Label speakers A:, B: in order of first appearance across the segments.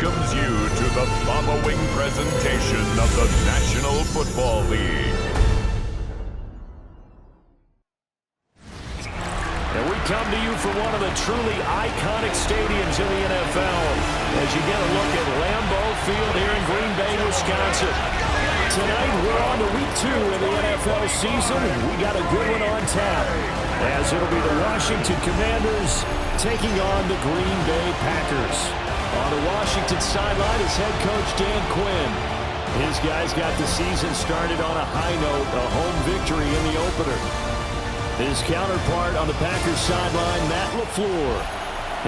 A: welcomes you to the following presentation of the National Football League.
B: And we come to you from one of the truly iconic stadiums in the NFL as you get a look at Lambeau Field here in Green Bay, Wisconsin. Tonight, we're on to week 2 in the NFL season. We got a good one on tap, as it'll be the Washington Commanders taking on the Green Bay Packers. On the Washington sideline is head coach Dan Quinn. His guys got the season started on a high note, a home victory in the opener. His counterpart on the Packers sideline, Matt LaFleur.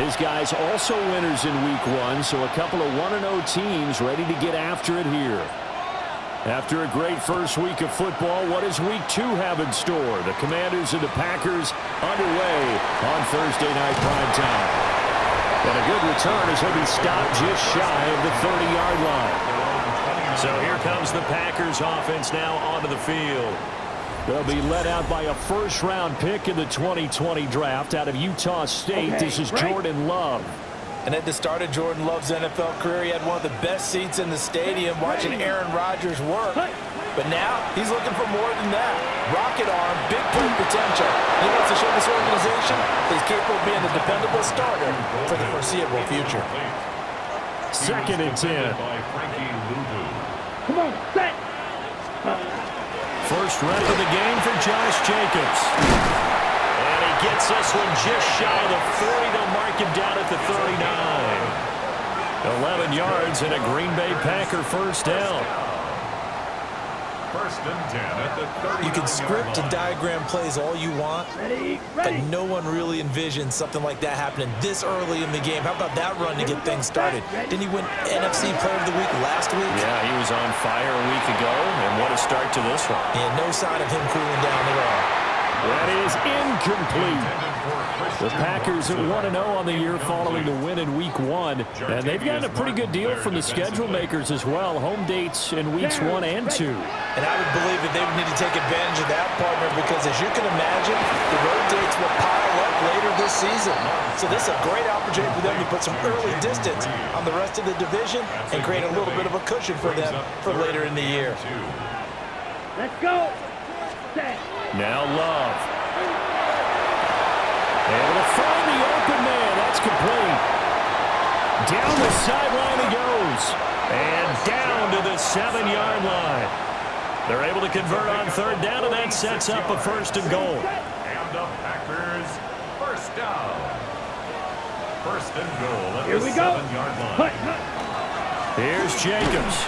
B: His guys also winners in week 1, so a couple of 1-0 teams ready to get after it here. After a great first week of football, what does week 2 have in store? The Commanders and the Packers underway on Thursday night primetime. And a good return as he'll be stopped just shy of the 30-yard line. So here comes the Packers offense now onto the field. They'll be led out by a first-round pick in the 2020 draft out of Utah State. This is Jordan Love.
C: And at the start of Jordan Love's NFL career, he had one of the best seats in the stadium watching Aaron Rodgers work. But now he's looking for more than that. Rocket arm, big play potential. He wants to show this organization that he's capable of being a dependable starter for the foreseeable future.
B: 2nd and 10.
D: Come on, set.
B: First rep of the game for Josh Jacobs. And he gets this one just shy of the 40. They'll mark him down at the 39. 11 yards and a Green Bay Packer first down.
A: First and 10 at the 39.
C: You can script and diagram plays all you want, but no one really envisions something like that happening this early in the game. How about that run to get things started? Didn't he win NFC Player of the Week last week?
B: Yeah, he was on fire a week ago, and what a start to this one.
C: Yeah, no sign of him cooling down at all.
B: That is incomplete. The Packers at 1-0 on the year following the win in week 1. And they've gotten a pretty good deal from the schedule makers as well. Home dates in weeks 1 and 2.
C: And I would believe that they would need to take advantage of that, partner, because as you can imagine, the road dates will pile up later this season. So this is a great opportunity for them to put some early distance on the rest of the division and create a little bit of a cushion for them for later in the year.
D: Let's go. Set.
B: Now Love. Able to find the open man. That's complete. Down the sideline he goes. And down to the 7-yard line. They're able to convert on 3rd down, and that sets up a 1st and goal.
A: And the Packers first down. 1st and goal at
D: Here
A: the
D: we go.
A: 7-yard line.
B: Here's Jacobs.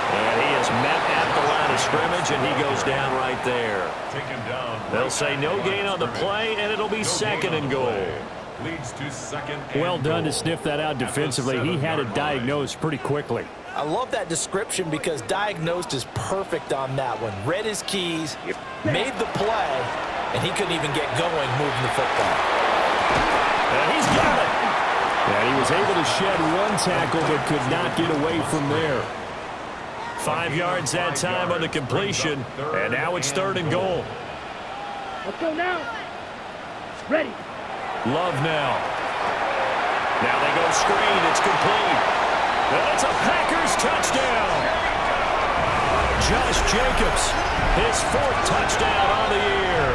B: And he is met at the line of scrimmage, and he goes down right there.
A: Take him down.
B: They'll say no gain on the play, and it'll be 2nd and goal.
A: Leads to 2nd and
B: Well done to
A: goal.
B: sniff that out defensively. He had it diagnosed pretty quickly.
C: I love that description because diagnosed is perfect on that one. Read his keys, made the play, and he couldn't even get going moving the football.
B: And he's got it. And he was able to shed one tackle but could not get away from there. 5 yards that time on the completion, and now it's 3rd and goal.
D: Let's go now. Ready.
B: Love now. Now they go screen. It's complete. And it's a Packers touchdown. Josh Jacobs, his 4th touchdown on the year.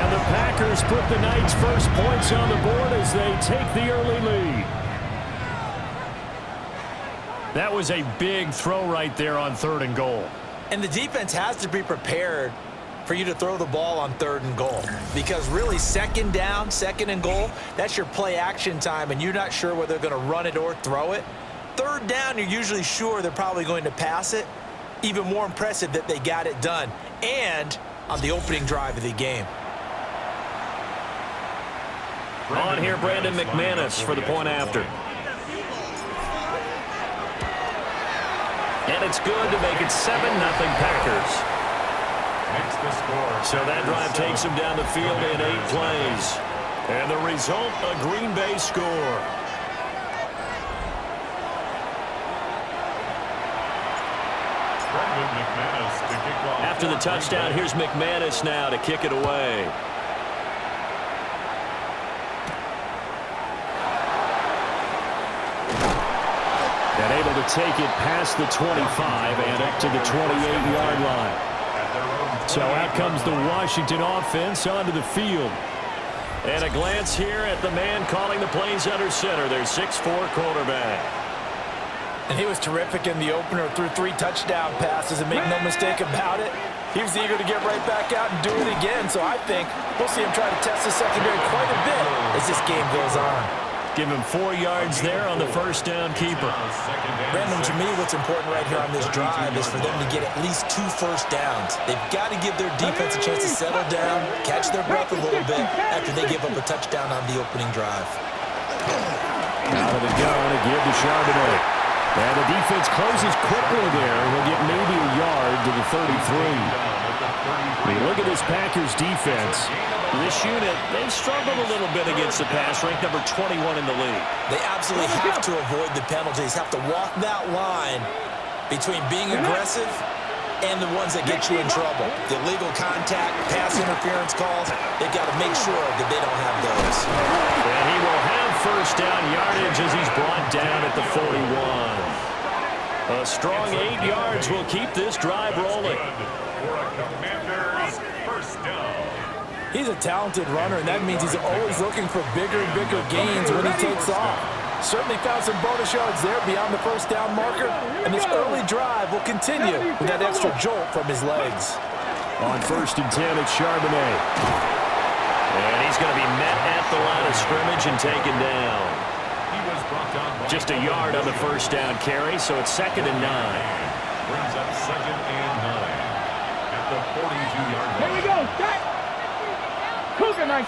B: And the Packers put the night's first points on the board as they take the early lead. That was a big throw right there on 3rd and goal.
C: And the defense has to be prepared for you to throw the ball on 3rd and goal. Because really, 2nd down, 2nd and goal, that's your play action time, and you're not sure whether they're going to run it or throw it. 3rd down, you're usually sure they're probably going to pass it. Even more impressive that they got it done. And on the opening drive of the game.
B: On here, Brandon McManus for the point after. And it's good to make it 7-0 Packers.
A: Makes the score.
B: So that drive takes them down the field in 8 plays. And the result, a Green Bay score. After the touchdown, here's McManus now to kick it away. And able to take it past the 25 and up to the 28-yard line. So out comes the Washington offense onto the field. And a glance here at the man calling the plays under center, their 6'4" quarterback.
C: And he was terrific in the opener, threw 3 touchdown passes, and make no mistake about it, he was eager to get right back out and do it again. So I think we'll see him try to test the secondary quite a bit as this game goes on.
B: Give him 4 yards there on the first down keeper.
C: Brandon, to me, what's important right here on this drive is for them to get at least 2 first downs. They've got to give their defense a chance to settle down, catch their breath a little bit after they give up a touchdown on the opening drive.
B: Out of the gun to give to Charbonnet. And the defense closes quickly there. He'll get maybe a yard to the 33. I mean, look at this Packers defense. This unit, they've struggled a little bit against the pass, ranked number 21 in the league.
C: They absolutely have to avoid the penalties, have to walk that line between being aggressive and the ones that get you in trouble. The illegal contact, pass interference calls, they've got to make sure that they don't have those.
B: And he will have first down yardage as he's brought down at the 41. A strong 8 yards will keep this drive rolling.
C: He's a talented runner, and that means he's always looking for bigger and bigger gains when he takes off. Certainly found some bonus yards there beyond the first down marker, and this early drive will continue with that extra jolt from his legs.
B: On 1st and 10, it's Charbonnet. And he's going to be met at the line of scrimmage and taken down. Just a yard on the first down carry, so it's 2nd and 9.
A: Brings up 2nd and 9 at the 42-yard line.
D: Here we go, set! Cougar nice.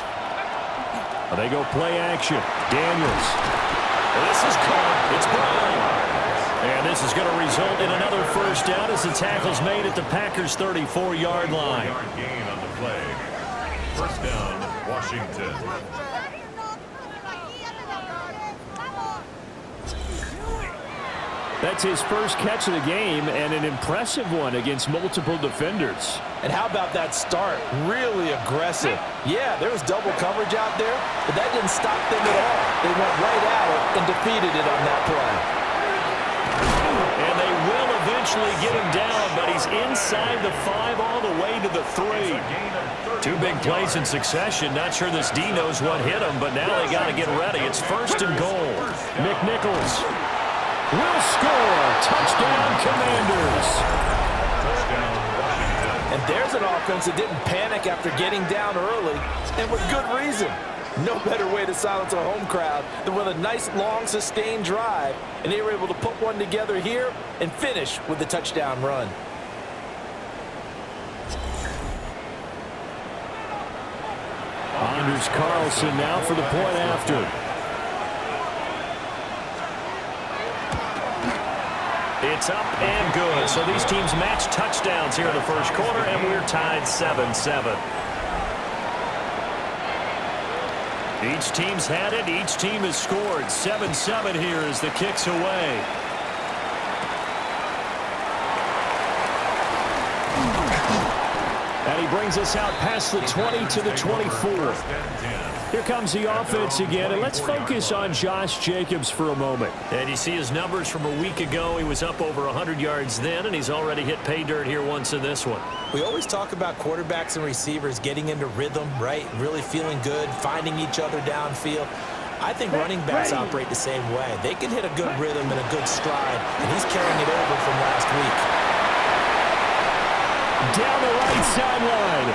B: They go play action. Daniels. This is caught. It's Brown. And this is going to result in another first down as the tackle's made at the Packers' 34-yard line.
A: Gain on the play. First down, Washington.
B: That's his first catch of the game, and an impressive one against multiple defenders.
C: And how about that start? Really aggressive. Yeah, there was double coverage out there, but that didn't stop them at all. They went right at it and defeated it on that play.
B: And they will eventually get him down, but he's inside the 5 all the way to the 3. 2 big plays in succession. Not sure this D knows what hit him, but now they got to get ready. It's 1st and goal. McNichols will score. Touchdown, Commanders.
C: And there's an offense that didn't panic after getting down early, and with good reason. No better way to silence a home crowd than with a nice, long, sustained drive. And they were able to put one together here and finish with the touchdown run.
B: Anders Carlson now for the point after. It's up and good. So these teams match touchdowns here in the first quarter, and we're tied 7-7. Each team's had it. Each team has scored. 7-7 here as the kick's away. And he brings us out past the 20 to the 24. Here comes the offense again, and let's focus on Josh Jacobs for a moment. And you see his numbers from a week ago. He was up over 100 yards then, and he's already hit pay dirt here once in this one.
C: We always talk about quarterbacks and receivers getting into rhythm, right? Really feeling good, finding each other downfield. I think running backs operate the same way. They can hit a good rhythm and a good stride, and he's carrying it over from last week.
B: Down the right sideline.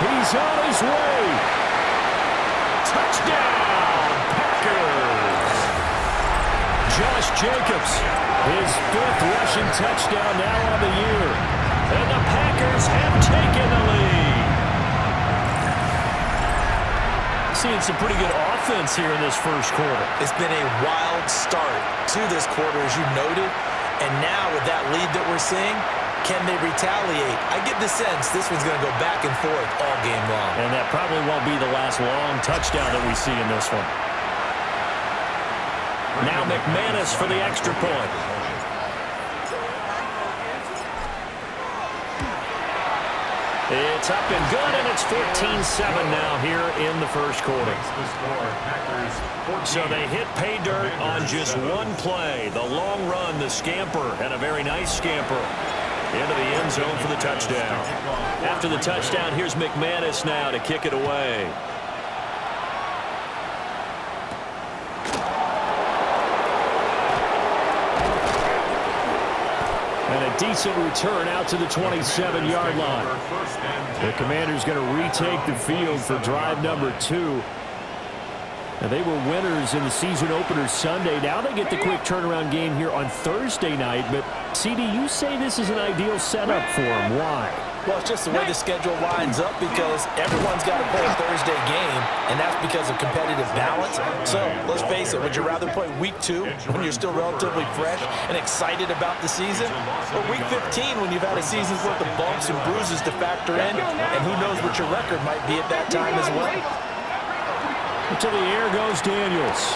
B: He's on his way. Touchdown, Packers! Josh Jacobs, his 5th rushing touchdown now on the year. And the Packers have taken the lead. Seeing some pretty good offense here in this first quarter.
C: It's been a wild start to this quarter, as you noted. And now with that lead that we're seeing, can they retaliate? I get the sense this one's going to go back and forth all game long.
B: And that probably won't be the last long touchdown that we see in this one. Now McManus for the extra point. It's up and good, and it's 14-7 now here in the first quarter. So they hit pay dirt on just one play. The long run, the scamper, and a very nice scamper into the end zone for the touchdown. After the touchdown, here's McManus now to kick it away. And a decent return out to the 27-yard line. The Commanders going to retake the field for drive number 2. And they were winners in the season opener Sunday. Now they get the quick turnaround game here on Thursday night. But, CD, you say this is an ideal setup for them. Why?
C: Well, it's just the way the schedule lines up because everyone's got to play a Thursday game, and that's because of competitive balance. So, let's face it, would you rather play week 2 when you're still relatively fresh and excited about the season? Or week 15 when you've had a season's worth of bumps and bruises to factor in, and who knows what your record might be at that time as well?
B: To the air goes Daniels.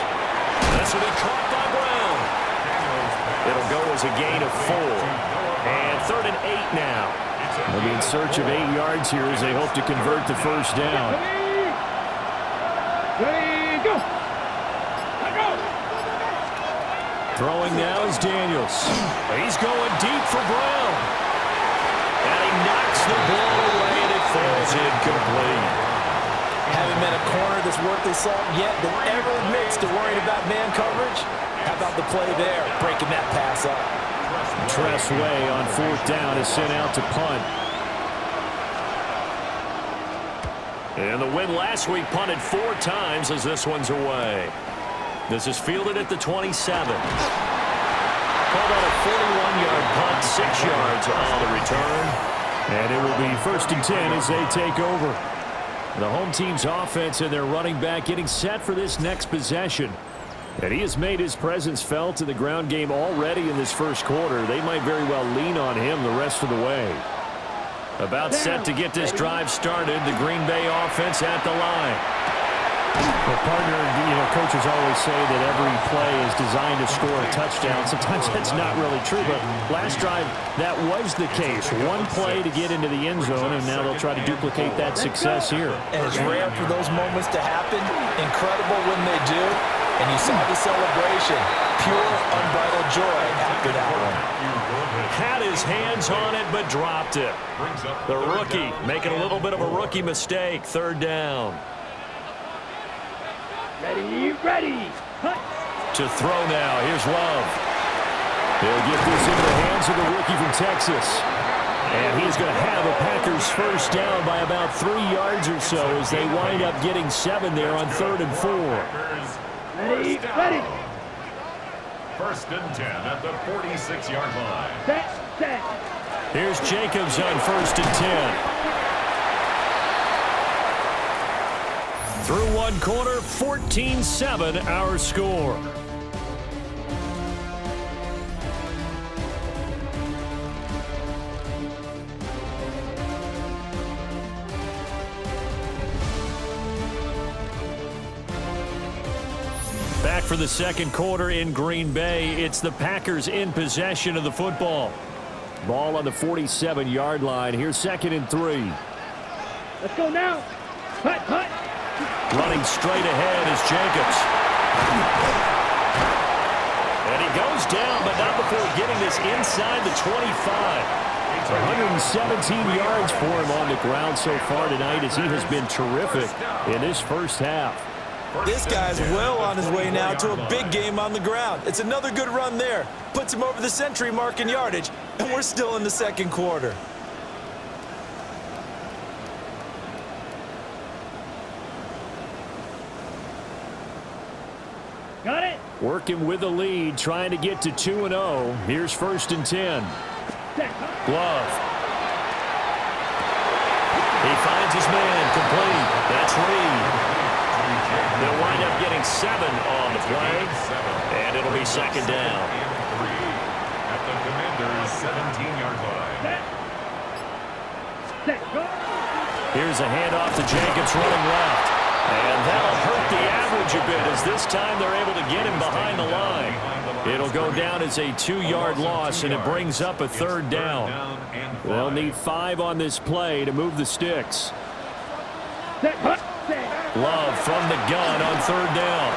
B: That's what he caught by Brown. It'll go as a gain of 4. And 3rd and 8 now. They'll be in search of 8 yards here as they hope to convert the first down.
D: Ready, go. Go.
B: Throwing now is Daniels. He's going deep for Brown. And he knocks the ball away and it falls incomplete.
C: Haven't been a corner that's worth his salt yet that ever admits to worrying about man coverage. How about the play there, breaking that pass up?
B: Tressway on 4th down is sent out to punt. And the win last week punted 4 times as this one's away. This is fielded at the 27. Called out a 41-yard punt, 6 yards on the return. And it will be 1st and 10 as they take over. The home team's offense and their running back getting set for this next possession. And he has made his presence felt in the ground game already in this first quarter. They might very well lean on him the rest of the way. About set to get this drive started. The Green Bay offense at the line. Well, partner, coaches always say that every play is designed to score a touchdown. Sometimes that's not really true, but last drive, that was the case. One play to get into the end zone, and now they'll try to duplicate that success here.
C: And it's rare for those moments to happen. Incredible when they do. And you saw the celebration. Pure, unbridled joy after that one.
B: Had his hands on it, but dropped it. The rookie making a little bit of a rookie mistake. 3rd down.
D: Ready. Hunt.
B: To throw now. Here's Love. He'll get this into the hands of the rookie from Texas. And he's going to have a Packers first down by about 3 yards or so as they wind up getting 7 there on 3rd and 4.
D: Ready.
A: 1st and 10 at the 46-yard line.
D: Set.
B: Here's Jacobs on 1st and 10. Through one quarter, 14-7 our score. Back for the second quarter in Green Bay. It's the Packers in possession of the football. Ball on the 47-yard line. Here's 2nd and 3.
D: Let's go now. Hut.
B: Running straight ahead is Jacobs. And he goes down, but not before getting this inside the 25. 117 yards for him on the ground so far tonight as he has been terrific in this first half.
C: This guy's well on his way now to a big game on the ground. It's another good run there. Puts him over the century mark in yardage, and we're still in the second quarter.
D: Got it.
B: Working with the lead, trying to get to 2-0. Here's 1st and 10. Glove. He finds his man, complete. That's Reed. They'll wind up getting 7 on the play, and it'll be 2nd down.
A: At the Commanders' 17-yard line.
B: Here's a handoff to Jacobs running left. And that'll hurt the average a bit as this time they're able to get him behind the line. It'll go down as a 2-yard loss, and it brings up a third down. They'll need 5 on this play to move the sticks. Love from the gun on third down.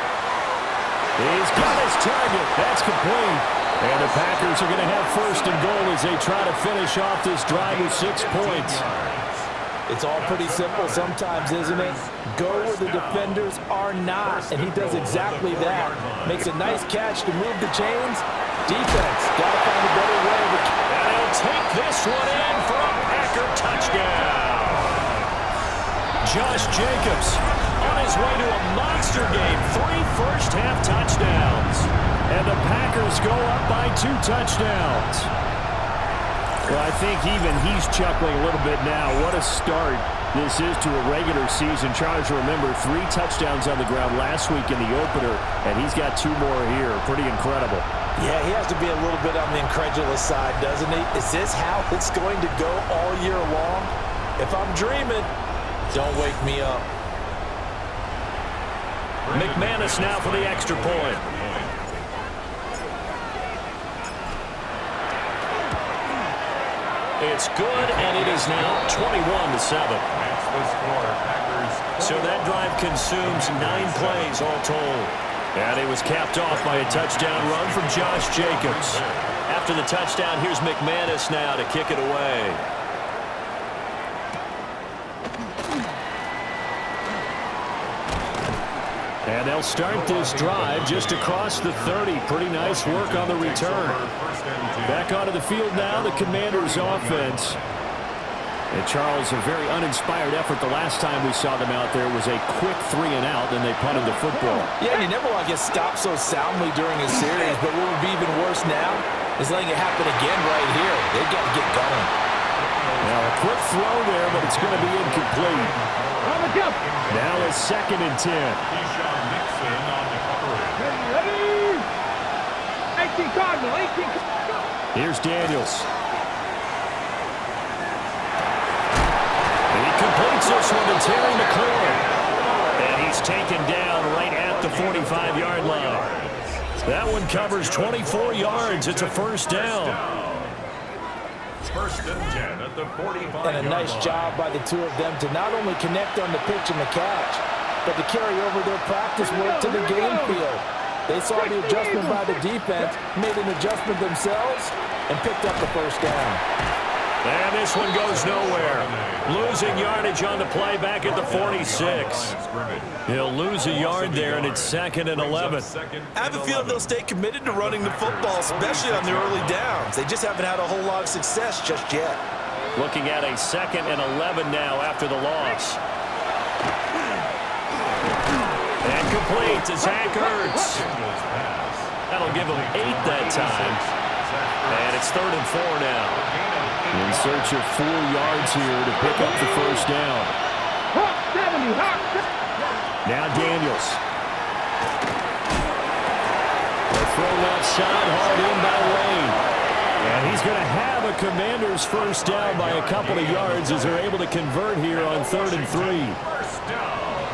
B: He's got his target. That's complete. And the Packers are going to have first and goal as they try to finish off this drive with 6 points.
C: It's all pretty simple sometimes, isn't it? Go where the defenders are not, and he does exactly that. Makes a nice catch to move the chains. Defense, got to find a better way.
B: And he'll take this one in for a Packer touchdown. Josh Jacobs on his way to a monster game. 3 first-half touchdowns. And the Packers go up by 2 touchdowns. Well, I think even he's chuckling a little bit now. What a start this is to a regular season. Charles, remember, 3 touchdowns on the ground last week in the opener, and he's got 2 more here. Pretty incredible.
C: Yeah, he has to be a little bit on the incredulous side, doesn't he? Is this how it's going to go all year long? If I'm dreaming, don't wake me up.
B: McManus now for the extra point. It's good, and it is now 21-7. So that drive consumes 9 plays all told. And it was capped off by a touchdown run from Josh Jacobs. After the touchdown, here's McManus now to kick it away. And they'll start this drive just across the 30. Pretty nice work on the return. Back onto the field now, the Commanders' offense. And Charles, a very uninspired effort the last time we saw them out there was a quick 3-and-out, then they punted the football.
C: Yeah, and you never want to get stopped so soundly during a series, but what would be even worse now is letting it happen again right here. They've got to get going.
B: Now a quick throw there, but it's going to be incomplete. Now a 2nd and 10. Here's Daniels. And he completes this one to Terry McLaurin. And he's taken down right at the 45-yard line. That one covers 24 yards. It's a first down.
A: First and 10 at the 45.
C: And a nice job by the 2 of them to not only connect on the pitch and the catch, but to carry over their practice work to the game field. They saw the adjustment by the defense, made an adjustment themselves, and picked up the first down.
B: And this one goes nowhere. Losing yardage on the play back at the 46. He'll lose a yard there, and it's 2nd and 11.
C: I have a feeling they'll stay committed to running the football, especially on the early downs. They just haven't had a whole lot of success just yet.
B: Looking at a 2nd and 11 now after the loss. And complete to Zach Ertz. That'll give him 8 that time. And it's 3rd and 4 now. In search of 4 yards here to pick up the first down. Now Daniels. The throw left side, hard in by Lane. And he's going to have a Commander's first down by a couple of yards as they're able to convert here on 3rd and 3.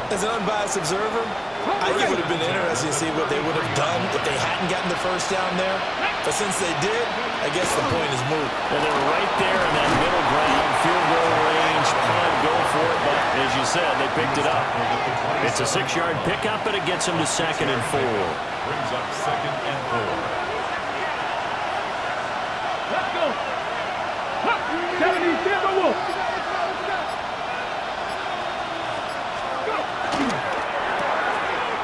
C: As an unbiased observer, I think it would have been interesting to see what they would have done if they hadn't gotten the first down there. But since they did, I guess the point is moot.
B: Well, they're right there in that middle ground, field goal range, punt, go for it. But as you said, they picked it up. It's a 6-yard pickup, but it gets them to 2nd and 4.
A: Brings up 2nd and 4.
D: Let's go. 77.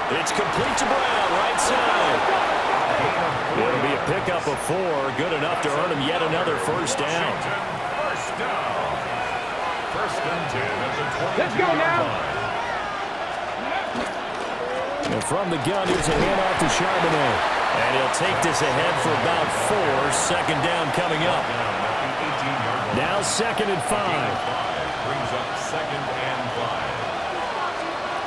B: It's complete to Brown, right side. It'll be a pickup of 4, good enough to earn him yet another first down.
A: First down. First and 10 at the 20.
D: Let's go now.
B: And from the gun, here's a handoff to Charbonnet. And he'll take this ahead for about 4. 2nd down coming up. Now 2nd and 5.
A: Brings up 2nd and 5.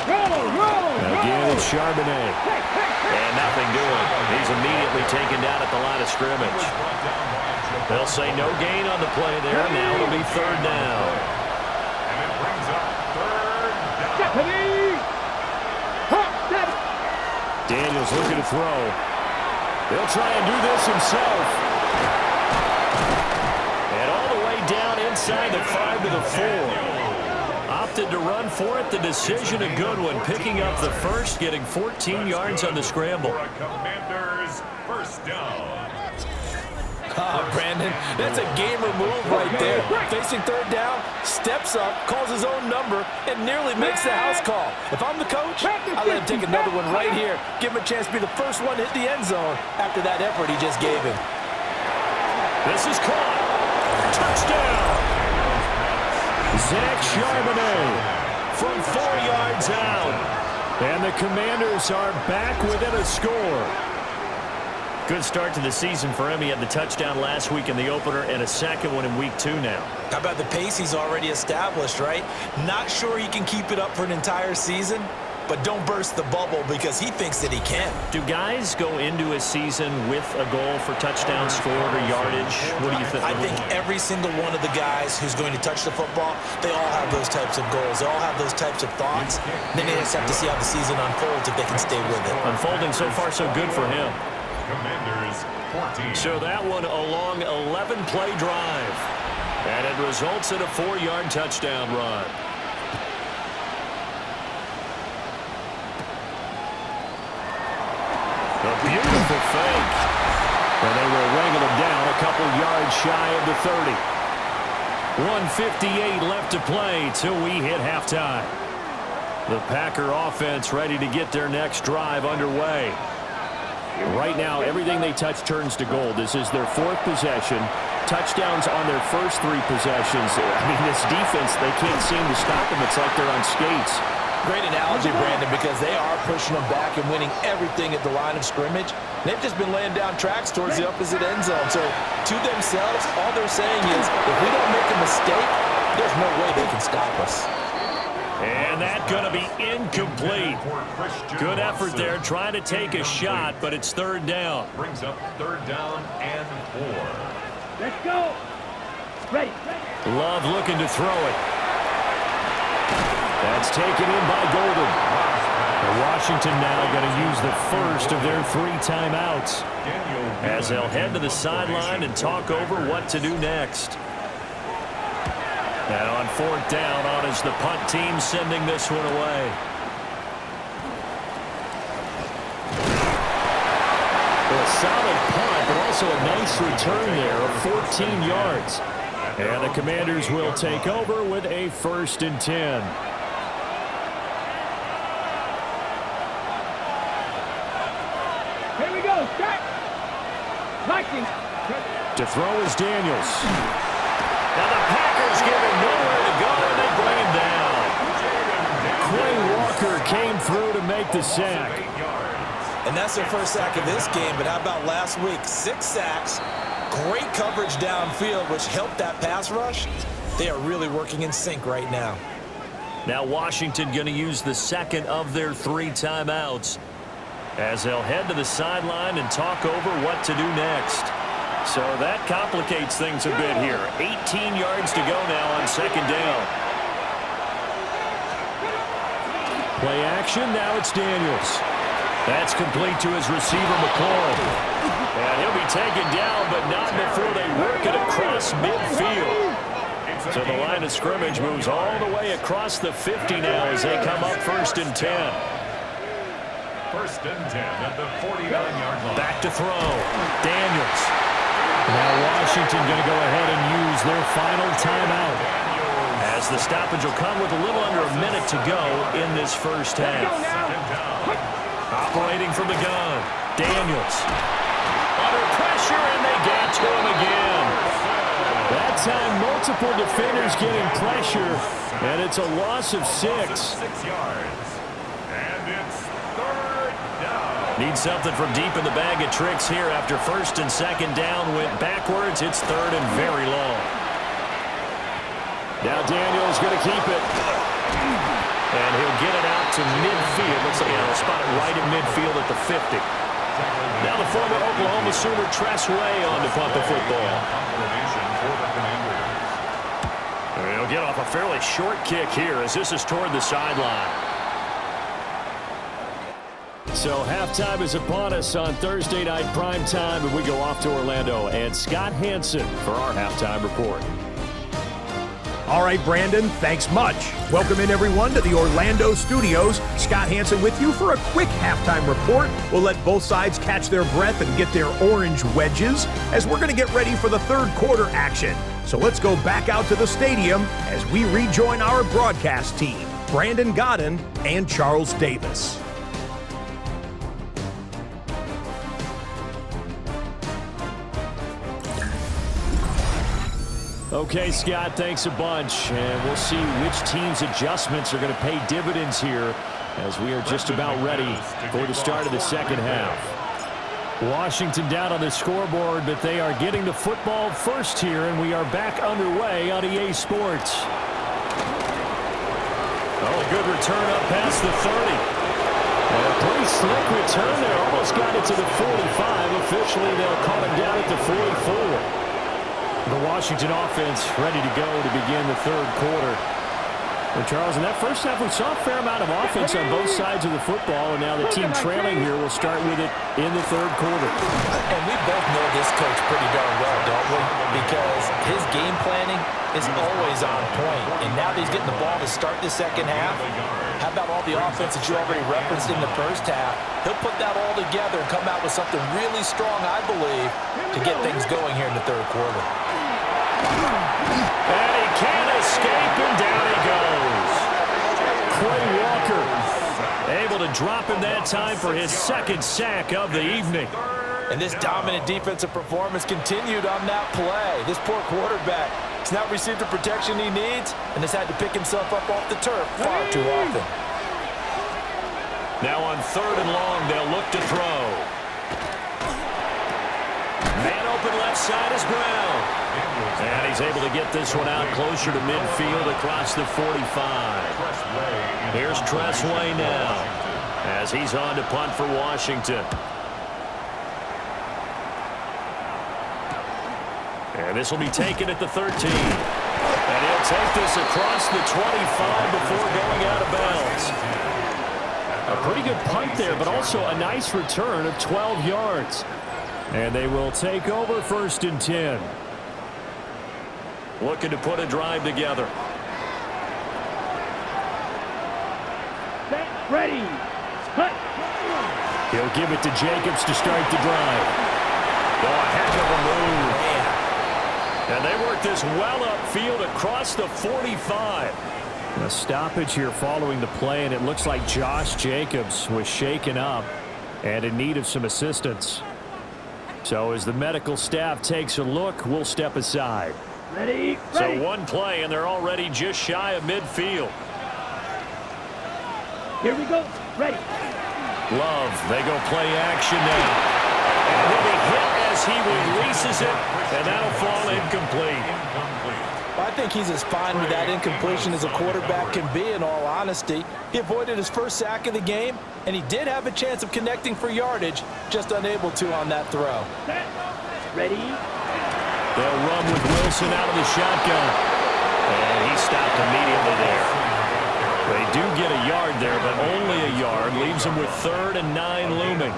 B: Again, it's Charbonnet. And nothing doing. He's immediately taken down at the line of scrimmage. They'll say no gain on the play there. Now it'll be 3rd down.
A: And it brings up 3rd down.
B: Daniels looking to throw. He'll try and do this himself. And all the way down inside the 5 to the 4. Opted to run for it. The decision a good one. Picking up the first, getting 14 yards on the scramble.
A: Commanders, first down.
C: Brandon, that's a gamer move right there. Facing third down, steps up, calls his own number, and nearly makes the house call. If I'm the coach, I let him take another one right here. Give him a chance to be the first one to hit the end zone after that effort he just gave him.
B: This is caught. Touchdown. Zach Charbonnet from 4 yards out. And the Commanders are back within a score. Good start to the season for him. He had the touchdown last week in the opener and a second one in week 2 now.
C: How about the pace he's already established, right? Not sure he can keep it up for an entire season, but don't burst the bubble because he thinks that he can.
B: Do guys go into a season with a goal for touchdown scored or yardage? What do you think?
C: I think every single one of the guys who's going to touch the football, they all have those types of goals. They all have those types of thoughts. Then they just have to see how the season unfolds if they can stay with it.
B: Unfolding so far so good for him.
A: Commanders, 14.
B: So that one a long 11-play drive. And it results in a 4-yard touchdown run. A beautiful fake. And they will wrangle him down a couple yards shy of the 30. 1:58 left to play till we hit halftime. The Packer offense ready to get their next drive underway. Right now, everything they touch turns to gold. This is their 4th possession. Touchdowns on their first 3 possessions. I mean, this defense, they can't seem to stop them. It's like they're on skates.
C: Great analogy, Brandon, because they are pushing them back and winning everything at the line of scrimmage. They've just been laying down tracks towards the opposite end zone. So, to themselves, all they're saying is, if we don't make a mistake, there's no way they can stop us.
B: And that's going to be incomplete. Good effort there, trying to take a shot, but it's 3rd down.
A: Brings up 3rd down and 4.
D: Let's go. Ready.
B: Love looking to throw it. That's taken in by Golden. And Washington now going to use the first of their 3 timeouts as they'll head to the sideline and talk over what to do next. And on 4th down, on is the punt team sending this one away. A solid punt, but also a nice return there of 14 yards. And the Commanders will take over with a 1st and 10.
D: Here we go. Start. Marching.
B: To throw is Daniels. Now the Packers give him nowhere to go, and they bring him down. Quay Walker came through to make the sack.
C: And that's their first sack of this game, but how about last week? 6 sacks, great coverage downfield, which helped that pass rush. They are really working in sync right now.
B: Now Washington going to use the 2nd of their 3 timeouts as they'll head to the sideline and talk over what to do next. So that complicates things a bit here. 18 yards to go now on 2nd down. Play action, now it's Daniels. That's complete to his receiver, McCoy. And he'll be taken down, but not before they work it across midfield. So the line of scrimmage moves all the way across the 50 now as they come up 1st and 10.
A: 1st and 10 at the 49-yard line.
B: Back to throw. Daniels. Now Washington going to go ahead and use their final timeout as the stoppage will come with a little under a minute to go in this first half. Operating from the gun, Daniels. Under pressure, and they get to him again. That time, multiple defenders getting pressure, and it's a loss of 6.
A: 6 yards. And it's 3rd down.
B: Need something from deep in the bag of tricks here after 1st and 2nd down went backwards. It's 3rd and very long. Now Daniels going to keep it. And he'll get it out to midfield. Looks like he'll spot it right in midfield at the 50. Now the former Oklahoma Sooner Tress Way on to punt the football. And he'll get off a fairly short kick here as this is toward the sideline. So halftime is upon us on Thursday night primetime, and we go off to Orlando. And Scott Hansen for our halftime report.
E: All right, Brandon, thanks much. Welcome in, everyone, to the Orlando studios. Scott Hansen with you for a quick halftime report. We'll let both sides catch their breath and get their orange wedges as we're going to get ready for the third quarter action. So let's go back out to the stadium as we rejoin our broadcast team, Brandon Godden and Charles Davis.
B: Okay, Scott, thanks a bunch. And we'll see which team's adjustments are going to pay dividends here as we are just about ready for the start of the second half. Washington down on the scoreboard, but they are getting the football first here, and we are back underway on EA Sports. Oh, a good return up past the 30. And a pretty slick return there. Almost got it to the 45. Officially, they'll call him down at the 44. The Washington offense ready to go to begin the third quarter. Well, Charles, in that first half, we saw a fair amount of offense on both sides of the football, and now the team trailing here will start with it in the third quarter.
C: And we both know this coach pretty darn well, don't we? Because his game planning is always on point. And now that he's getting the ball to start the second half, how about all the offense that you already referenced in the first half? He'll put that all together and come out with something really strong, I believe, to get things going here in the third quarter.
B: And he can't escape, and down he goes. Quay Walker able to drop him that time for his second sack of the evening.
C: And this dominant defensive performance continued on that play. This poor quarterback has not received the protection he needs and has had to pick himself up off the turf far too often.
B: Now on third and long, they'll look to throw. Man open left side is Brown. And he's able to get this one out closer to midfield across the 45. Here's Tressway now as he's on to punt for Washington. And this will be taken at the 13. And he'll take this across the 25 before going out of bounds. A pretty good punt there, but also a nice return of 12 yards. And they will take over first and 10. Looking to put a drive together.
D: Set, ready, cut.
B: He'll give it to Jacobs to start the drive. Oh, a heck of a move. And they work this well upfield across the 45. A stoppage here following the play, and it looks like Josh Jacobs was shaken up and in need of some assistance. So as the medical staff takes a look, we'll step aside.
D: Ready, ready.
B: So one play, and they're already just shy of midfield.
D: Here we go. Ready.
B: Love, they go play action now. And he'll be hit as he releases it, and that'll fall incomplete.
C: Well, I think he's as fine with that incompletion as a quarterback can be, in all honesty. He avoided his first sack of the game, and he did have a chance of connecting for yardage, just unable to on that throw.
D: Set, ready.
B: They'll run with Wilson out of the shotgun. And he stopped immediately there. They do get a yard there, but only a yard. Leaves them with 3rd and 9 looming.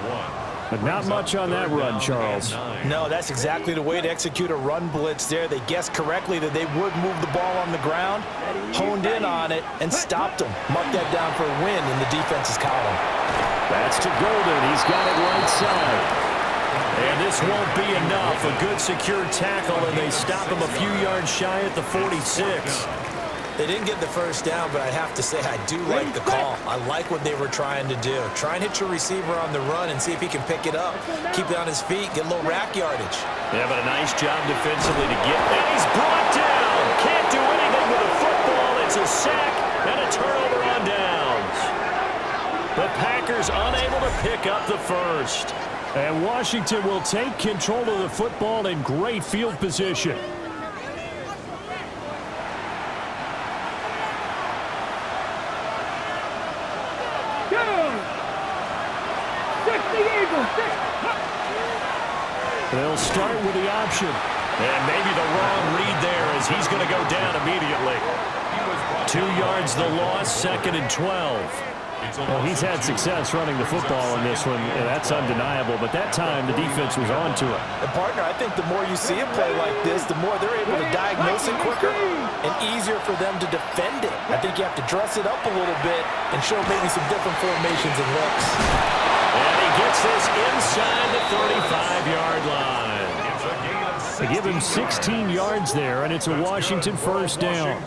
B: But not much on that run, Charles.
C: No, that's exactly the way to execute a run blitz there. They guessed correctly that they would move the ball on the ground, honed in on it, and stopped them. Marked that down for a win in the defense's column.
B: That's to Golden. He's got it right side. And this won't be enough. A good secure tackle, and they stop him a few yards shy at the 46.
C: They didn't get the first down, but I have to say I do like the call. I like what they were trying to do. Try and hit your receiver on the run and see if he can pick it up. Keep it on his feet, get a little rack yardage.
B: Yeah, but a nice job defensively to get. And he's brought down. Can't do anything with a football. It's a sack and a turnover on downs. The Packers unable to pick up the first. And Washington will take control of the football in great field position. They'll start with the option. And maybe the wrong read there as he's going to go down immediately. 2 yards the loss, 2nd and 12. Well, he's had success running the football in this one, and that's undeniable. But that time, the defense was on to it.
C: And, partner, I think the more you see a play like this, the more they're able to diagnose it quicker and easier for them to defend it. I think you have to dress it up a little bit and show maybe some different formations and looks.
B: And he gets this inside the 35-yard line. They give him 16 yards there, and it's a Washington first down.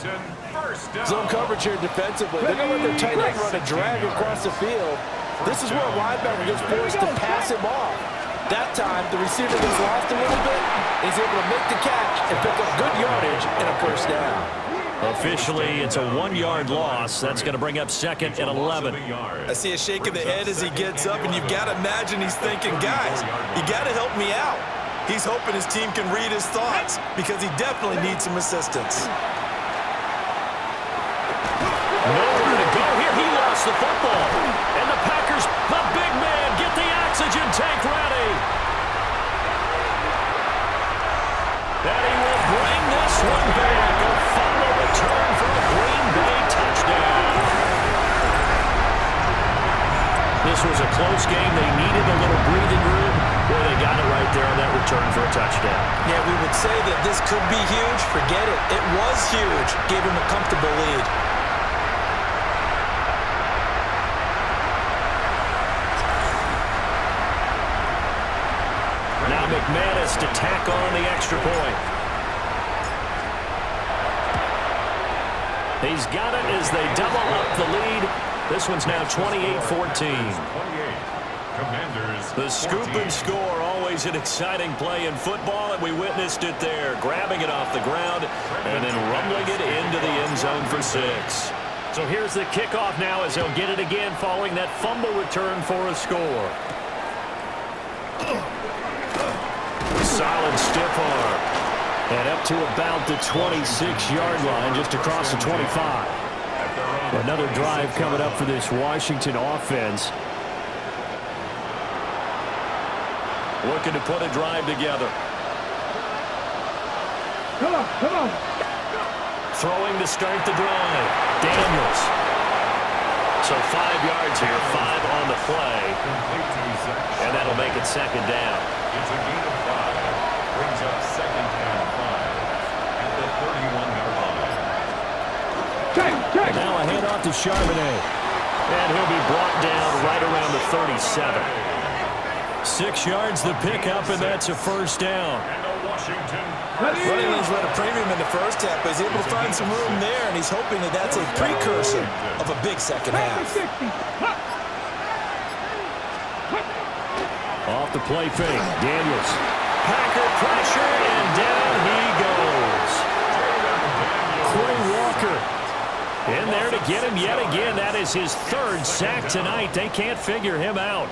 C: Zone coverage here defensively. They're going to let their tight end run a drag across the field. This is where a linebacker gets forced to pass him off. That time, the receiver gets lost a little bit. He's able to make the catch and pick up good yardage and a first down.
B: Officially, it's a 1-yard loss. That's going to bring up second and 11.
C: I see a shake of the head as he gets up, and you've got to imagine he's thinking, guys, you got to help me out. He's hoping his team can read his thoughts because he definitely needs some assistance.
B: Nowhere to go here. He lost the football. And the Packers, the big man, get the oxygen tank ready. And he will bring this one back. A fumble return for a Green Bay touchdown. This was a close game. They needed a little breathing room. Well, they got it right there on that return for a touchdown.
C: Yeah, we would say that this could be huge. Forget it. It was huge. Gave him a comfortable lead.
B: Now McManus to tack on the extra point. He's got it as they double up the lead. This one's now 28-14. The scoop and score, always an exciting play in football, and we witnessed it there, grabbing it off the ground and then rumbling it into the end zone for 6. So here's the kickoff now as they'll get it again following that fumble return for a score. Solid stiff arm. And up to about the 26-yard line, just across the 25. Another drive coming up for this Washington offense. Looking to put a drive together.
D: Come on, come on.
B: Throwing to start the drive. Daniels. So 5 yards here, 5 on the play. And that'll make it second down.
A: It's a gain of 5. Brings up second and 5 at the 31-yard line.
D: Check.
B: Now a handoff to Charbonnet. And he'll be brought down right around the 37. 6 yards the pickup, and that's a first down.
C: Running lanes run a premium in the first half, but he's able to find some room there, and he's hoping that that's a precursor of a big second half.
B: Off the play fake, Daniels. Packer pressure, and down he goes. Quay Walker in there to get him yet again. That is his 3rd sack tonight. They can't figure him out.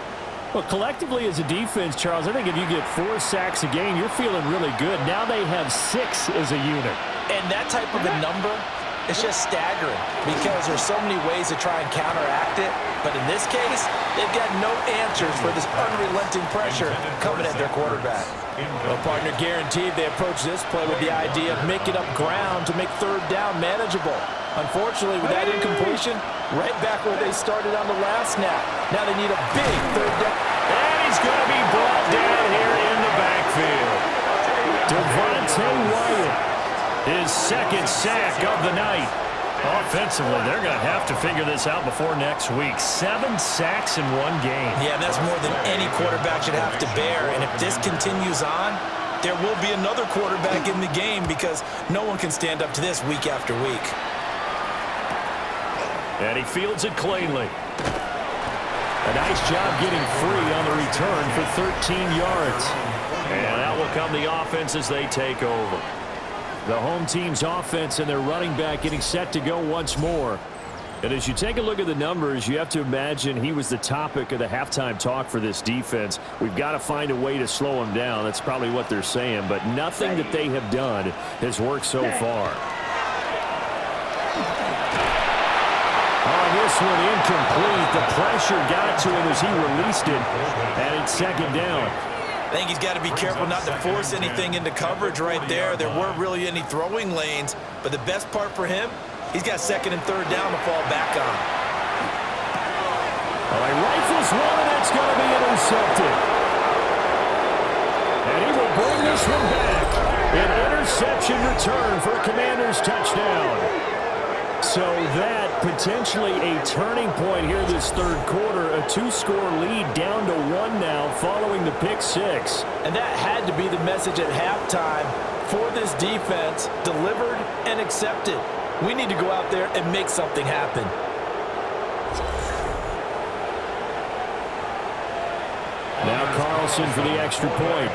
B: Well, collectively as a defense, Charles, I think if you get 4 sacks a game, you're feeling really good. Now they have 6 as a unit.
C: And that type of a number, it's just staggering because there's so many ways to try and counteract it. But in this case, they've got no answers for this unrelenting pressure coming at their quarterback. Well, partner, guaranteed they approach this play with the idea of making up ground to make 3rd down manageable. Unfortunately, with that incompletion, right back where they started on the last snap. Now they need a big 3rd down.
B: And he's going to be brought down here in the backfield. Devontae Wyatt, his 2nd sack of the night. Offensively, they're going to have to figure this out before next week. 7 sacks in 1 game.
C: Yeah, that's more than any quarterback should have to bear. And if this continues on, there will be another quarterback in the game because no one can stand up to this week after week.
B: And he fields it cleanly. A nice job getting free on the return for 13 yards. And out will come the offense as they take over. The home team's offense and their running back getting set to go once more. And as you take a look at the numbers, you have to imagine he was the topic of the halftime talk for this defense. We've got to find a way to slow him down. That's probably what they're saying. But nothing that they have done has worked so far. This one incomplete. The pressure got to him as he released it, and it's second down.
C: I think he's got to be careful not to force anything into coverage right there. There weren't really any throwing lanes, but the best part for him, he's got 2nd and 3rd down to fall back on.
B: Oh, he rifles one, and that's going to be intercepted. And he will bring this one back. An interception return for a Commanders touchdown. So that potentially a turning point here this third quarter. A 2-score lead down to 1 now following the pick six.
C: And that had to be the message at halftime for this defense. Delivered and accepted. We need to go out there and make something happen.
B: Now Carlson for the extra point.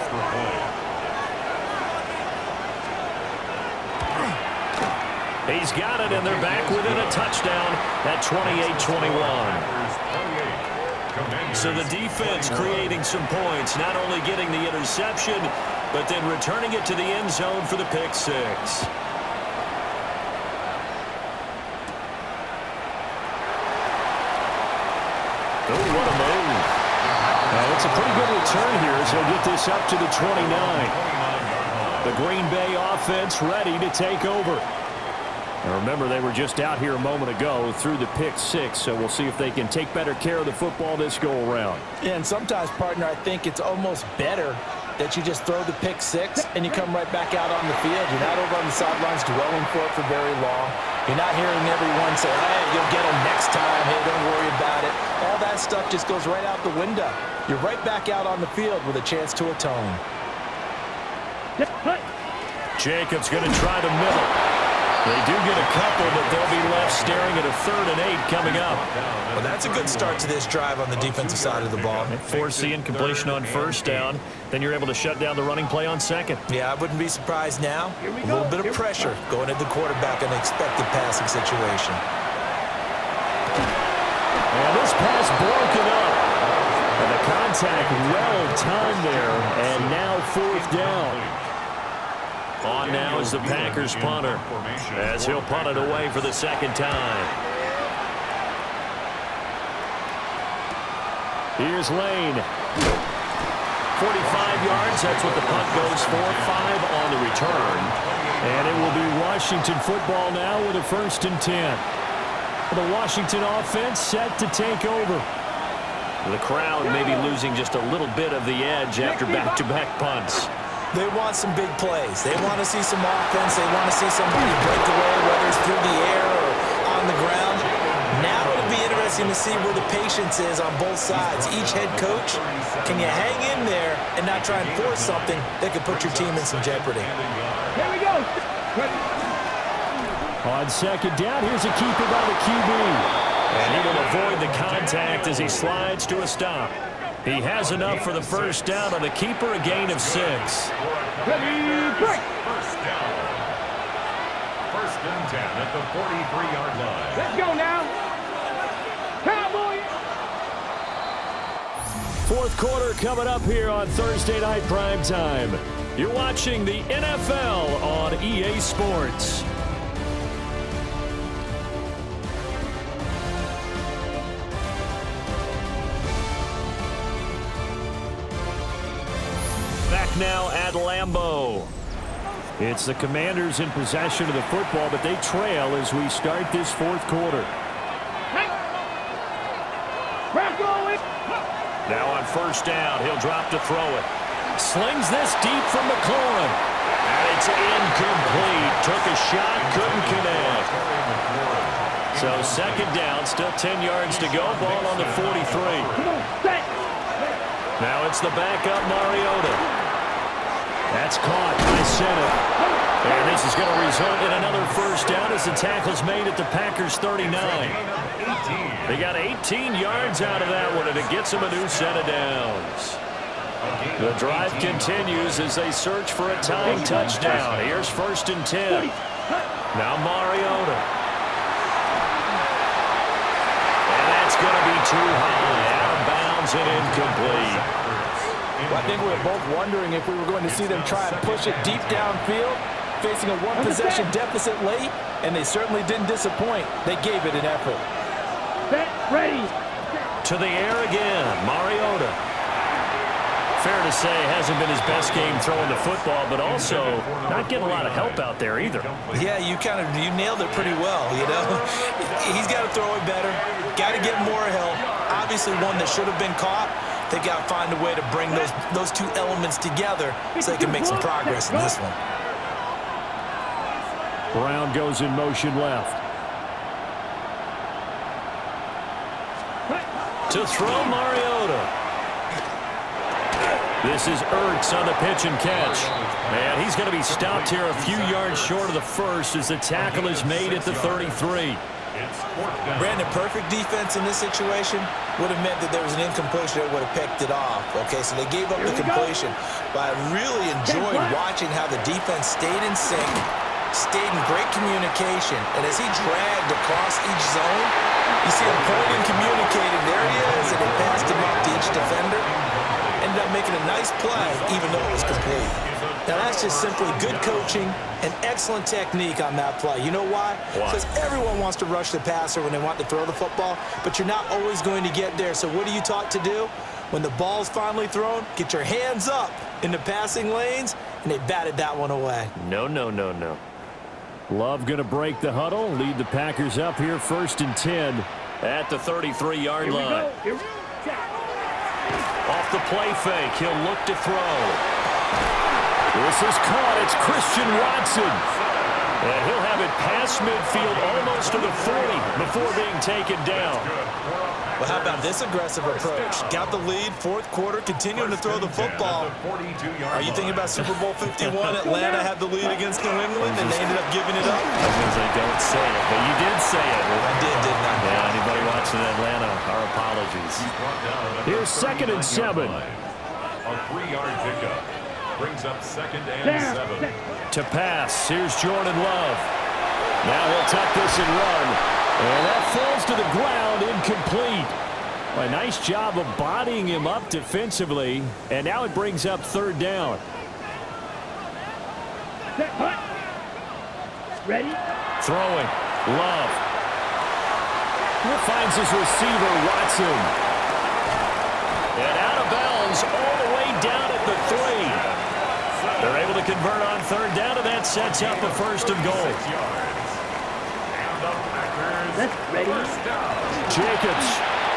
B: He's got it, and they're back within a touchdown at 28-21. So the defense creating some points, not only getting the interception, but then returning it to the end zone for the pick six. Oh, what a move. It's a pretty good return here as he'll get this up to the 29. The Green Bay offense ready to take over. Now remember, they were just out here a moment ago through the pick six, so we'll see if they can take better care of the football this go-around.
C: Yeah, and sometimes, partner, I think it's almost better that you just throw the pick six and you come right back out on the field. You're not over on the sidelines dwelling for it for very long. You're not hearing everyone say, hey, you'll get them next time. Hey, don't worry about it. All that stuff just goes right out the window. You're right back out on the field with a chance to atone.
B: Jacobs going to try the middle. They do get a couple, but they'll be left staring at a 3rd and 8 coming up.
C: Well, that's a good start to this drive on the defensive side of the ball.
B: Force the incompletion on 1st down. Then you're able to shut down the running play on 2nd.
C: Yeah, I wouldn't be surprised now. A little bit of pressure going at the quarterback in an expected passing situation.
B: And this pass broken up. And the contact well timed there. And now 4th down. On now is the Packers punter, as he'll punt it away for the 2nd time. Here's Lane. 45 yards, that's what the punt goes for. 5 on the return. And it will be Washington football now with a 1st and 10. The Washington offense set to take over. The crowd may be losing just a little bit of the edge after back-to-back punts.
C: They want some big plays. They want to see some offense. They want to see somebody break away, whether it's through the air or on the ground. Now it'll be interesting to see where the patience is on both sides. Each head coach, can you hang in there and not try and force something that could put your team in some jeopardy?
D: Here we go.
B: On 2nd down, here's a keeper by the QB. And he will avoid the contact as he slides to a stop. He has enough for the 1st down on the keeper, a gain of 6.
D: Ready, break.
A: 1st down. 1st and 10 at the 43-yard line.
D: Let's go now. Cowboys.
B: 4th quarter coming up here on Thursday Night Prime Time. You're watching the NFL on EA Sports. Now at Lambeau. It's the Commanders in possession of the football, but they trail as we start this 4th quarter. Now on 1st down, he'll drop to throw it. Slings this deep from McLaurin. And it's incomplete. Took a shot, couldn't connect. So 2nd down, still 10 yards to go. Ball on the 43. Now it's the backup Mariota. That's caught by center. And this is going to result in another 1st down as the tackle's made at the Packers 39. They got 18 yards out of that one, and it gets them a new set of downs. The drive continues as they search for a tying touchdown. Here's 1st and 10. Now Mariota. And that's going to be too high. Out of bounds and incomplete.
C: Well, I think we were both wondering if we were going to see them try and push it deep downfield, facing a 1-possession deficit late, and they certainly didn't disappoint. They gave it an effort.
D: Set, ready.
B: To the air again, Mariota. Fair to say, hasn't been his best game throwing the football, but also not getting a lot of help out there either.
C: Yeah, you nailed it pretty well, you know. He's got to throw it better, got to get more help. obviously one that should have been caught. They got to find a way to bring those two elements together so they can make some progress in this one.
B: Brown goes in motion left. To throw, Mariota. This is Ertz on the pitch and catch. And he's going to be stopped here a few yards short of the first as the tackle is made at the 33.
C: Brandon, perfect defense in this situation would have meant that there was an incompletion that would have picked it off. Okay, so they gave up the completion. But I really enjoyed watching how the defense stayed in sync, stayed in great communication. And as he dragged across each zone, you see him pointing, communicating. There he is, and they passed him up to each defender. Ended up making a nice play, even though it was complete. Now, that's just simply good coaching and excellent technique on that play. You know why? Because everyone wants to rush the passer when they want to throw the football, but you're not always going to get there. So what are you taught to do? When the ball's finally thrown, get your hands up in the passing lanes, and they batted that one away.
B: No. Love going to break the huddle, lead the Packers up here 1st and 10 at the 33-yard line. Off the play fake, he'll look to throw. This is caught. It's Christian Watson. And he'll have it past midfield almost to the 40 before being taken down.
C: Well, how about this aggressive approach? Got the lead, 4th quarter, continuing to throw the football. Are you thinking about Super Bowl 51? Atlanta had the lead against New England, and they ended up giving it up?
B: I was going to say, don't say it, but you did say it.
C: I did, didn't I?
B: Yeah, anybody watching Atlanta, our apologies. Here's 2nd and 7.
A: A 3-yard pickup. Brings up 2nd and 7.
B: To pass, here's Jordan Love. Now he'll tuck this and run. And that falls to the ground, incomplete. A nice job of bodying him up defensively. And now it brings up 3rd down.
D: Ready?
B: Throwing. Love. Finds his receiver, Watson. And out of bounds all the way down at the 3. They're able to convert on 3rd down, and that sets up a 1st and goal.
D: Ready?
B: Jacobs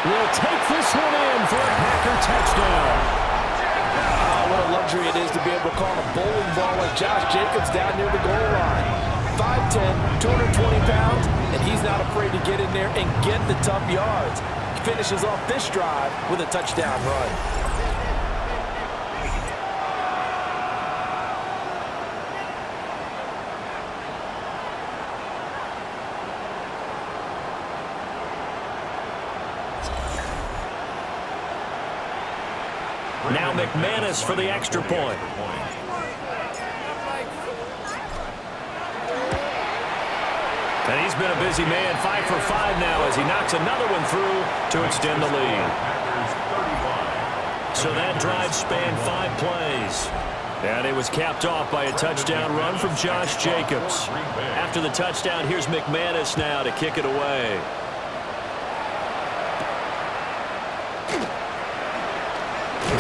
B: will take this one in for a Packer touchdown.
C: What a luxury it is to be able to call a bowling ball like Josh Jacobs down near the goal line. 5'10", 220 pounds, and he's not afraid to get in there and get the tough yards. He finishes off this drive with a touchdown run.
B: Now McManus for the extra point. And he's been a busy man, 5 for 5 now as he knocks another one through to extend the lead. So that drive spanned 5 plays. And it was capped off by a touchdown run from Josh Jacobs. After the touchdown, here's McManus now to kick it away.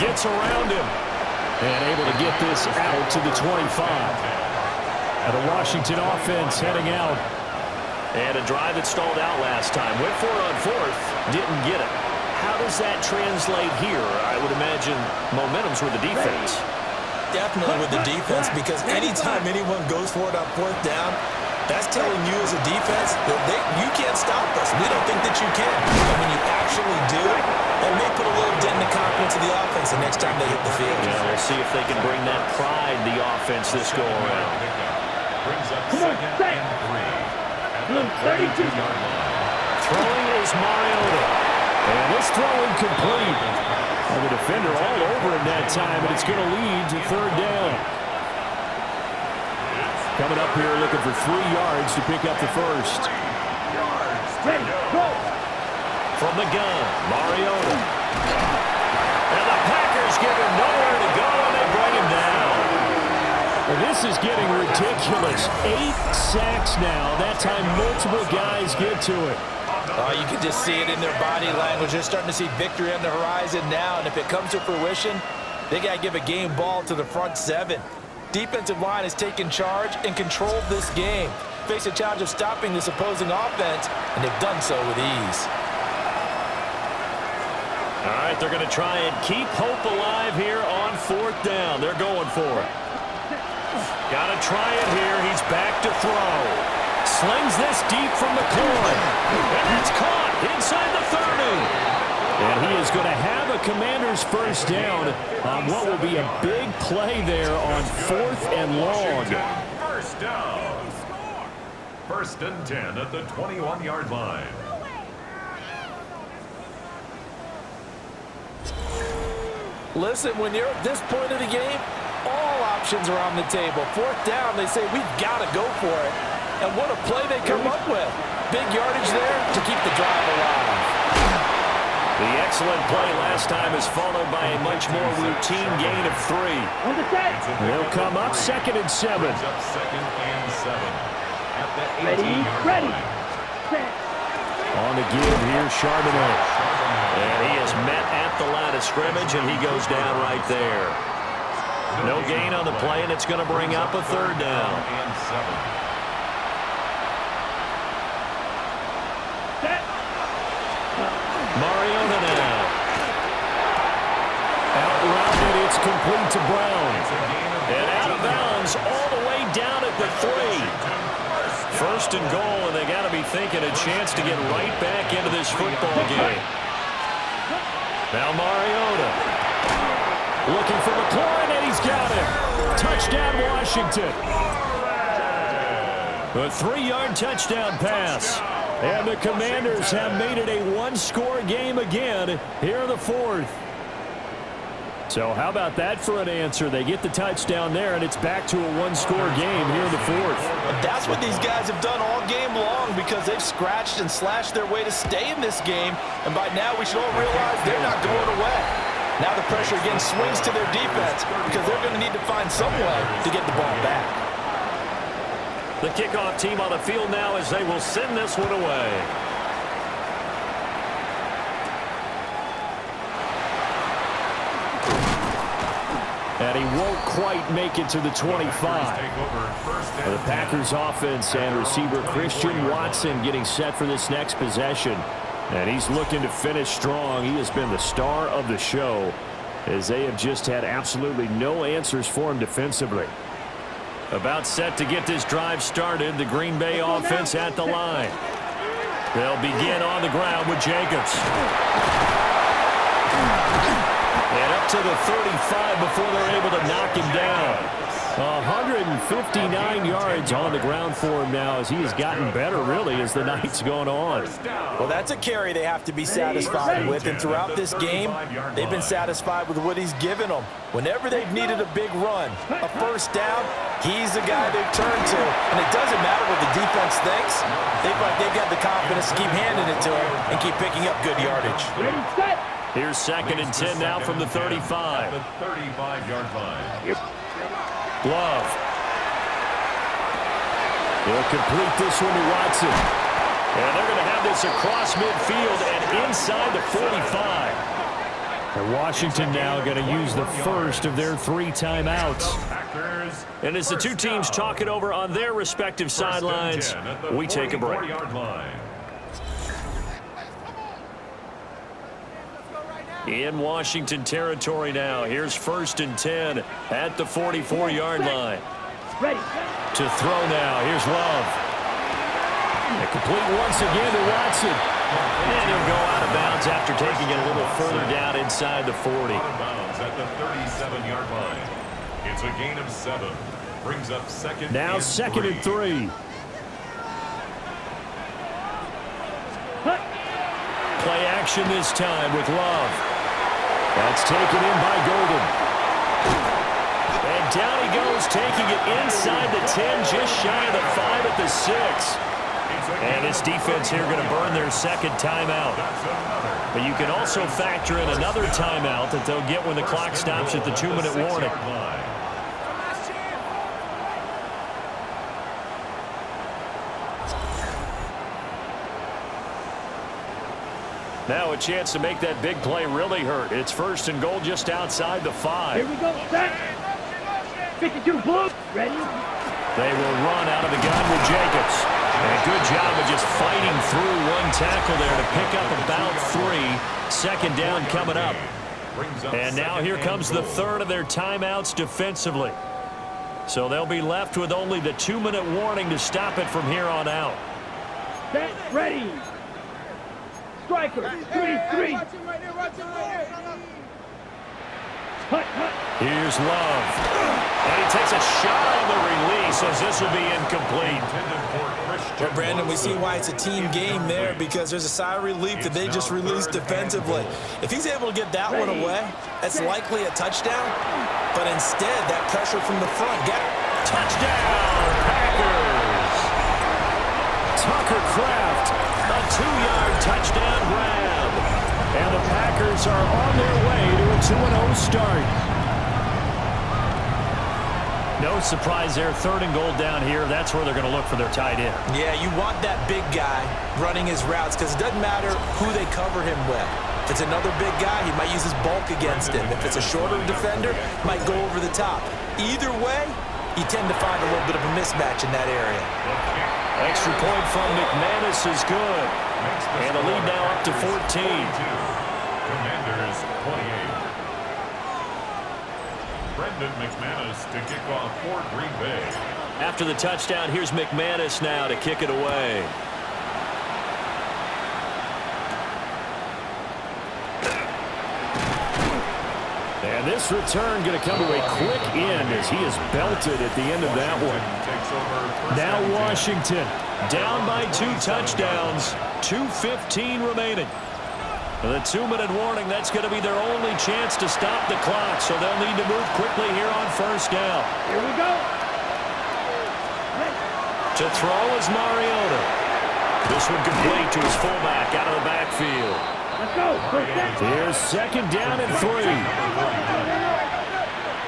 B: Gets around him and able to get this out to the 25. And the Washington offense heading out. And a drive that stalled out last time. Went for it on 4th, didn't get it. How does that translate here? I would imagine momentum's with the defense.
C: Definitely with the defense, because anytime anyone goes for it on 4th down, that's telling you as a defense that you can't stop us. We don't think that you can. And when you actually do, that may put a little dent in the confidence of the offense the next time they hit the field.
B: Yeah, we'll see if they can bring that pride, the offense, this go around.
A: Brings up
D: Come on,
A: 2nd
D: set.
A: and 3 at the 32-yard line.
B: Throwing is Mariota. And this throw incomplete. And the defender all over him that time, and it's going to lead to 3rd down. Coming up here looking for 3 yards to pick up the first.
D: Ready, go!
B: From the gun, Mariota. And the Packers give him nowhere to go, and they bring him down. And this is getting ridiculous. 8 sacks now. That time multiple guys get to it.
C: You can just see it in their body language. They're starting to see victory on the horizon now, and if it comes to fruition, they got to give a game ball to the front 7. Defensive line has taken charge and controlled this game. Face a challenge of stopping this opposing offense, and they've done so with ease.
B: All right, they're going to try and keep hope alive here on 4th down. They're going for it. Got to try it here. He's back to throw. Slings this deep from the corner. And it's caught inside the 30. And he is going to have a Commander's first down on what will be a big play there on 4th and long.
A: First down. 1st and 10 at the 21-yard line.
C: Listen, when you're at this point of the game, all options are on the table. 4th down, they say, we've got to go for it. And what a play they come up with. Big yardage there to keep the drive alive.
B: The excellent play last time is followed by a much more routine gain of 3. They'll come up 2nd and 7.
A: Up 2nd and 7 at the 18-yard line.
B: On the give here, Charbonnet. And he is met at the line of scrimmage, and he goes down right there. No gain on the play, and it's going to bring up a 3rd down. Mariota now. Out rounded, it's complete to Brown. And out of bounds all the way down at the 3. 1st and goal, and they got to be thinking a chance to get right back into this football game. Now Mariota looking for McLaurin, and he's got him. Touchdown, Washington. A 3-yard touchdown pass. And the Commanders have made it a 1-score game again here in the 4th. So how about that for an answer? They get the touchdown there, and it's back to a 1-score game here in the 4th.
C: That's what these guys have done all game long because they've scratched and slashed their way to stay in this game. And by now we should all realize they're not going away. Now the pressure again swings to their defense because they're going to need to find some way to get the ball back.
B: The kickoff team on the field now as they will send this one away. And he won't quite make it to the 25. The Packers offense and receiver Christian Watson getting set for this next possession. And he's looking to finish strong. He has been the star of the show as they have just had absolutely no answers for him defensively. About set to get this drive started, the Green Bay offense at the line. They'll begin on the ground with Jacobs. And up to the 35 before they're able to knock him down. 159 yards on the ground for him now as he has gotten better, really, as the night's gone on.
C: Well, that's a carry they have to be satisfied with, and throughout this game, they've been satisfied with what he's given them. Whenever they've needed a big run, a 1st down, he's the guy they've turned to. And it doesn't matter what the defense thinks. They've got the confidence to keep handing it to him and keep picking up good yardage.
B: Here's 2nd and 10 now from the 35.
A: The 35-yard line.
B: Love. They'll complete this one to Watson. And they're going to have this across midfield and inside the 45. And Washington now going to use the first of their 3 timeouts. And as the two teams talk it over on their respective sidelines, we take a break. In Washington territory now. Here's 1st and 10 at the 44-yard line.
D: Ready.
B: To throw now. Here's Love. And complete once again to Watson. And he'll go out of bounds after taking it a little further down inside the 40.
A: Out of bounds at the 37-yard line. It's a gain of 7. Brings up 2nd
B: now
A: and
B: 2nd and 3. Play action this time with Love. That's taken in by Golden. And down he goes, taking it inside the 10, just shy of the 5 at the 6. And this defense here going to burn their 2nd timeout. But you can also factor in another timeout that they'll get when the clock stops at the 2-minute warning. Now a chance to make that big play really hurt. It's 1st and goal just outside the 5.
D: Here we go. Set. 52 blue. Ready.
B: They will run out of the gun with Jacobs. And good job of just fighting through one tackle there to pick up about 3. Second down coming up. And now here comes the third of their timeouts defensively. So they'll be left with only the 2-minute warning to stop it from here on out.
D: Set, ready. Striker, 3-3.
B: Here's Love. And he takes a shot on the release as this will be incomplete.
C: Well, Brandon, we see why it's a team game there, because there's a sigh of relief that they just released defensively. If he's able to get that one away, that's likely a touchdown. But instead, that pressure from the front.
B: Touchdown, Packers! Tucker Kraft, a 2-yard touchdown grab. And the Packers are on their way to a 2-0 start. No surprise there, 3rd and goal down here. That's where they're going to look for their tight end.
C: Yeah, you want that big guy running his routes, because it doesn't matter who they cover him with. If it's another big guy, he might use his bulk against him. If it's a shorter defender, he might go over the top. Either way, you tend to find a little bit of a mismatch in that area.
B: Extra point from McManus is good. And the lead now up to 14.
A: Commanders 28. Brendan McManus to kick off for Green Bay.
B: After the touchdown, here's McManus now to kick it away. And this return going to come to a quick end as he is belted at the end of that one. Now Washington down by 2 touchdowns, 2:15 remaining. The 2-minute warning, that's going to be their only chance to stop the clock, so they'll need to move quickly here on 1st down.
D: Here we go.
B: To throw is Mariota. This one complete to his fullback out of the backfield.
D: Let's go.
B: Here's 2nd down and 3.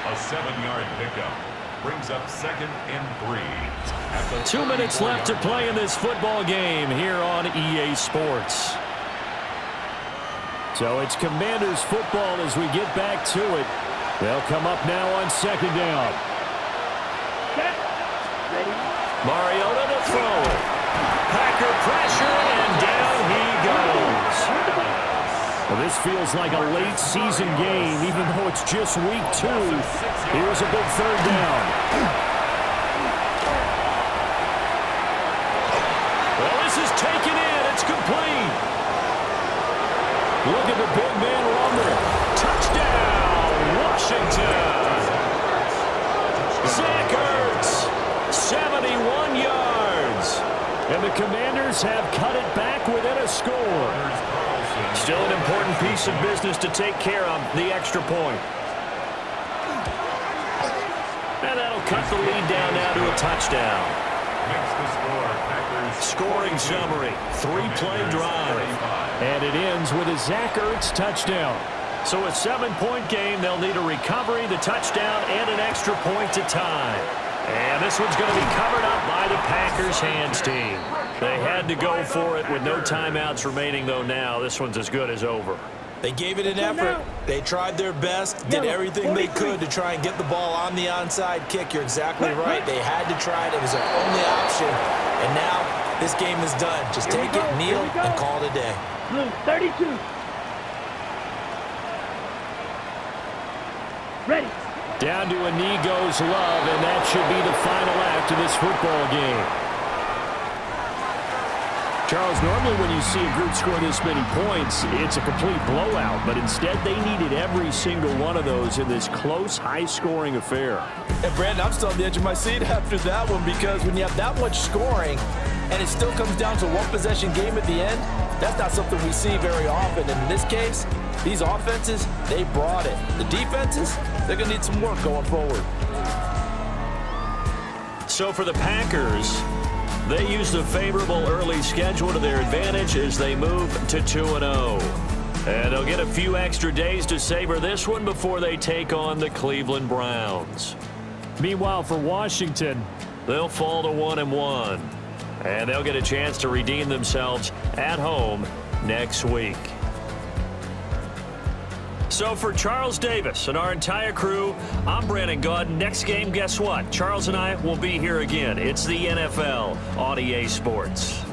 A: A 7-yard pickup brings up 2nd and 3.
B: 2 minutes left to play in this football game here on EA Sports. So it's Commanders football as we get back to it. They'll come up now on 2nd down. Mariota to throw it. Packer pressure, and down he goes. Well, this feels like a late season game, even though it's just week 2. Here's a big 3rd down. Well, this is taken in. It's complete. Look at the big man rumble. Touchdown, Washington. Zach Ertz, 71 yards. And the Commanders have cut it back within a score. Still an important piece of business to take care of, the extra point. And that'll cut the lead down now to a touchdown.
A: Makes the score, Packers.
B: Scoring summary, 3-play drive. And it ends with a Zach Ertz touchdown. So a 7-point game, they'll need a recovery, the touchdown, and an extra point to tie. And this one's going to be covered up by the Packers hands team. They had to go for it with no timeouts remaining, though now this one's as good as over.
C: They gave it an effort. They tried their best, did everything they could to try and get the ball on the onside kick. You're exactly right. They had to try it. It was their only option. And now this game is done. Just take it, kneel, and call it a day.
D: Blue, 32. Ready.
B: Down to a knee goes Love, and that should be the final act of this football game. Charles, normally when you see a group score this many points, it's a complete blowout, but instead they needed every single one of those in this close, high-scoring affair.
C: And Brandon, I'm still on the edge of my seat after that one, because when you have that much scoring and it still comes down to a one-possession game at the end, that's not something we see very often. And in this case, these offenses, they brought it. The defenses, they're going to need some work going forward.
B: So for the Packers, they use the favorable early schedule to their advantage as they move to 2-0. And they'll get a few extra days to savor this one before they take on the Cleveland Browns. Meanwhile, for Washington, they'll fall to 1-1. And they'll get a chance to redeem themselves at home next week. So for Charles Davis and our entire crew, I'm Brandon Gaudin. Next game, guess what? Charles and I will be here again. It's the NFL on EA Sports.